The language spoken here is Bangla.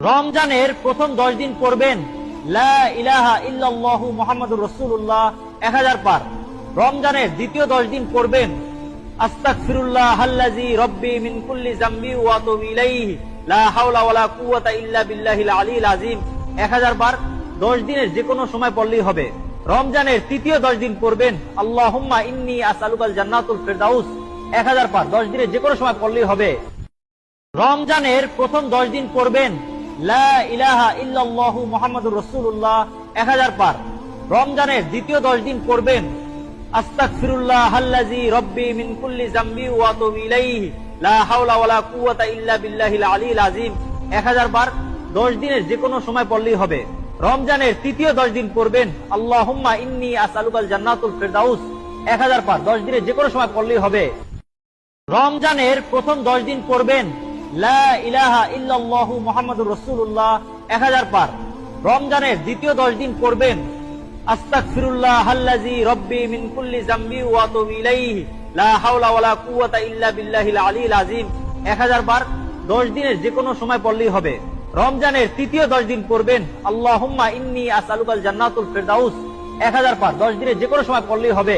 রমজানের প্রথম 10 দিন পড়বেন লা ইলাহা ইল্লাল্লাহু মুহাম্মাদুর রাসূলুল্লাহ 1000 বার। রমজানের দ্বিতীয় 10 দিন পড়বেন আস্তাগফিরুল্লাহাল্লাযী রব্বি মিন কুল্লি যামবি ওয়া আতুবু ইলাইহি লা হাওলা ওয়ালা কুওয়াতা ইল্লা বিল্লাহিল আলিয়্যিল আযীম 1000 বার। 10 দিনের যে কোনো সময় পড়লেই হবে। রমজানের তৃতীয় 10 দিন পড়বেন আল্লাহুম্মা ইন্নী আসআলুকাল জান্নাতুল ফিরদাউস 1000 বার। 10 দিনের যে কোনো সময় পড়লেই হবে। রমজানের প্রথম 10 দিন পড়বেন লা ইলাহা ইল্লাল্লাহু মুহাম্মাদুর রাসূলুল্লাহ 1000 বার। রমজানের দ্বিতীয় 10 দিন পড়বেন আস্তাগফিরুল্লাহাল্লাযী রব্বি মিন কুল্লি যামবি ওয়া আতুবু ইলাইহি লা হাওলা ওয়ালা কুওয়াতা ইল্লা বিল্লাহিল আলিয়্যিল আযীম 1000 বার। 10 দিনের যে কোনো সময় পড়লেই হবে। রমজানের তৃতীয় 10 দিন পড়বেন আল্লাহুম্মা ইন্নী আসআলুকাল জান্নাতুল ফিরদাউস 1000 বার। 10 দিনের যে কোনো সময় পড়লেই হবে। রমজানের প্রথম 10 দিন পড়বেন লা ইলাহা ইল্লাল্লাহু মুহাম্মাদুর রাসূলুল্লাহ 1000 বার। রমজানের দ্বিতীয় 10 দিন পড়বেন আস্তাগফিরুল্লাহাল্লাযী রব্বি মিন কুল্লি যামবি ওয়া আতুবু ইলাইহি লা হাওলা ওয়ালা কুওয়াতা ইল্লা বিল্লাহিল আলিয়্যিল আযীম 1000 বার। 10 দিনের যে কোনো সময় পড়লেই হবে। রমজানের তৃতীয় 10 দিন পড়বেন আল্লাহুম্মা ইন্নী আসআলুকাল জান্নাতুল ফিরদাউস 1000 বার। 10 দিনের যে কোনো সময় পড়লেই হবে।